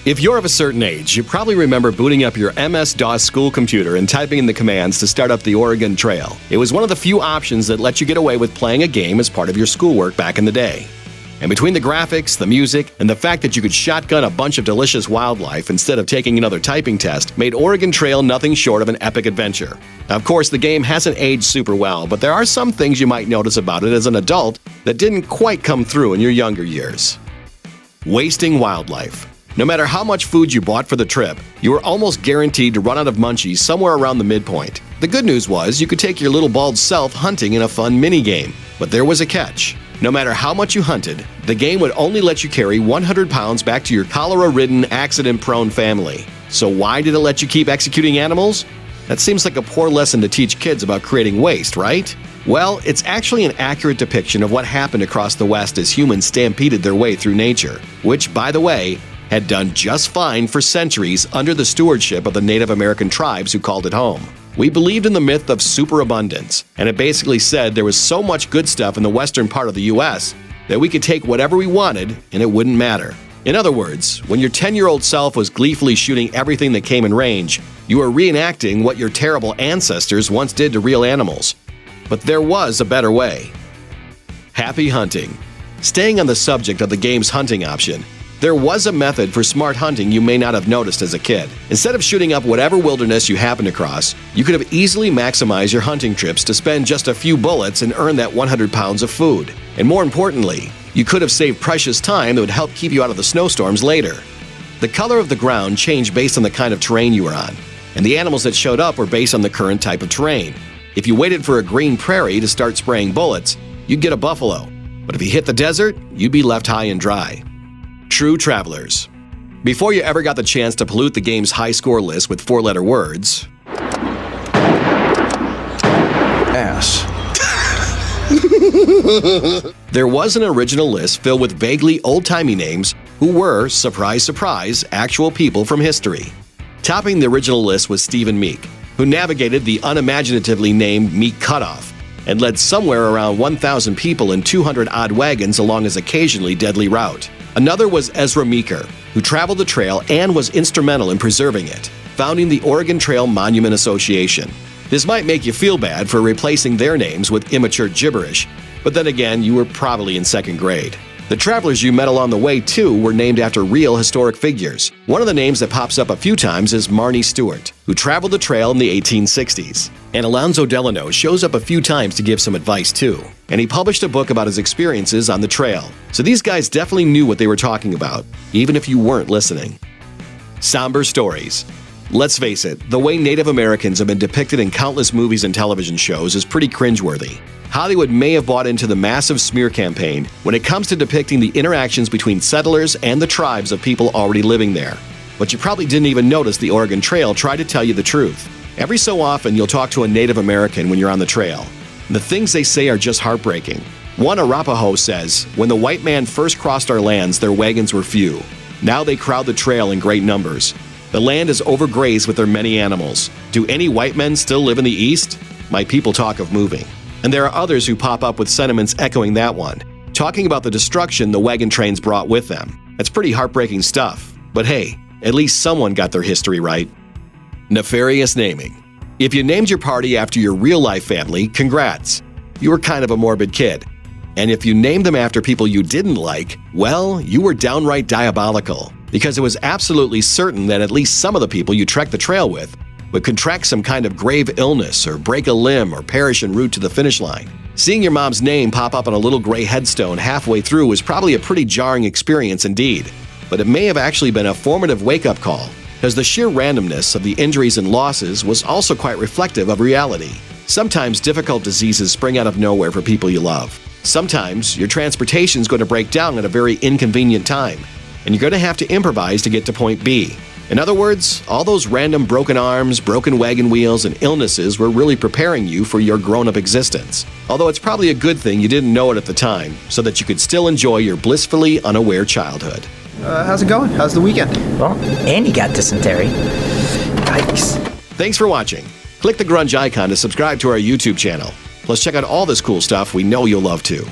If you're of a certain age, you probably remember booting up your MS-DOS school computer and typing in the commands to start up the Oregon Trail. It was one of the few options that let you get away with playing a game as part of your schoolwork back in the day. And between the graphics, the music, and the fact that you could shotgun a bunch of delicious wildlife instead of taking another typing test made Oregon Trail nothing short of an epic adventure. Now, of course, the game hasn't aged super well, but there are some things you might notice about it as an adult that didn't quite come through in your younger years. Wasting wildlife. No matter how much food you bought for the trip, you were almost guaranteed to run out of munchies somewhere around the midpoint. The good news was you could take your little bald self hunting in a fun mini-game, but there was a catch. No matter how much you hunted, the game would only let you carry 100 pounds back to your cholera-ridden, accident-prone family. So why did it let you keep executing animals? That seems like a poor lesson to teach kids about creating waste, right? Well, it's actually an accurate depiction of what happened across the West as humans stampeded their way through nature, which, by the way, had done just fine for centuries under the stewardship of the Native American tribes who called it home. We believed in the myth of superabundance, and it basically said there was so much good stuff in the western part of the U.S. that we could take whatever we wanted and it wouldn't matter. In other words, when your 10-year-old self was gleefully shooting everything that came in range, you were reenacting what your terrible ancestors once did to real animals. But there was a better way. Happy hunting. Staying on the subject of the game's hunting option, there was a method for smart hunting you may not have noticed as a kid. Instead of shooting up whatever wilderness you happened across, you could have easily maximized your hunting trips to spend just a few bullets and earn that 100 pounds of food. And more importantly, you could have saved precious time that would help keep you out of the snowstorms later. The color of the ground changed based on the kind of terrain you were on, and the animals that showed up were based on the current type of terrain. If you waited for a green prairie to start spraying bullets, you'd get a buffalo. But if you hit the desert, you'd be left high and dry. True travelers. Before you ever got the chance to pollute the game's high score list with four-letter words, ass. There was an original list filled with vaguely old-timey names who were, surprise, surprise, actual people from history. Topping the original list was Stephen Meek, who navigated the unimaginatively named Meek Cutoff and led somewhere around 1,000 people in 200-odd wagons along his occasionally deadly route. Another was Ezra Meeker, who traveled the trail and was instrumental in preserving it, founding the Oregon Trail Monument Association. This might make you feel bad for replacing their names with immature gibberish, but then again, you were probably in second grade. The travelers you met along the way, too, were named after real historic figures. One of the names that pops up a few times is Marnie Stewart, who traveled the trail in the 1860s. And Alonzo Delano shows up a few times to give some advice, too. And he published a book about his experiences on the trail. So these guys definitely knew what they were talking about, even if you weren't listening. Somber stories. Let's face it, the way Native Americans have been depicted in countless movies and television shows is pretty cringeworthy. Hollywood may have bought into the massive smear campaign when it comes to depicting the interactions between settlers and the tribes of people already living there. But you probably didn't even notice the Oregon Trail tried to tell you the truth. Every so often, you'll talk to a Native American when you're on the trail. The things they say are just heartbreaking. One Arapaho says, "When the white man first crossed our lands, their wagons were few. Now they crowd the trail in great numbers. The land is overgrazed with their many animals. Do any white men still live in the East? My people talk of moving." And there are others who pop up with sentiments echoing that one, talking about the destruction the wagon trains brought with them. That's pretty heartbreaking stuff. But hey, at least someone got their history right. Nefarious naming. If you named your party after your real-life family, congrats. You were kind of a morbid kid. And if you named them after people you didn't like, well, you were downright diabolical. Because it was absolutely certain that at least some of the people you trekked the trail with would contract some kind of grave illness or break a limb or perish en route to the finish line. Seeing your mom's name pop up on a little gray headstone halfway through was probably a pretty jarring experience indeed. But it may have actually been a formative wake-up call, because the sheer randomness of the injuries and losses was also quite reflective of reality. Sometimes difficult diseases spring out of nowhere for people you love. Sometimes your transportation's going to break down at a very inconvenient time, and you're going to have to improvise to get to point B. In other words, all those random broken arms, broken wagon wheels, and illnesses were really preparing you for your grown-up existence. Although it's probably a good thing you didn't know it at the time, so that you could still enjoy your blissfully unaware childhood. How's it going? How's the weekend? Well, Andy got dysentery. Yikes. Thanks for watching. Click the grunge icon to subscribe to our YouTube channel. Plus check out all this cool stuff we know you'll love too.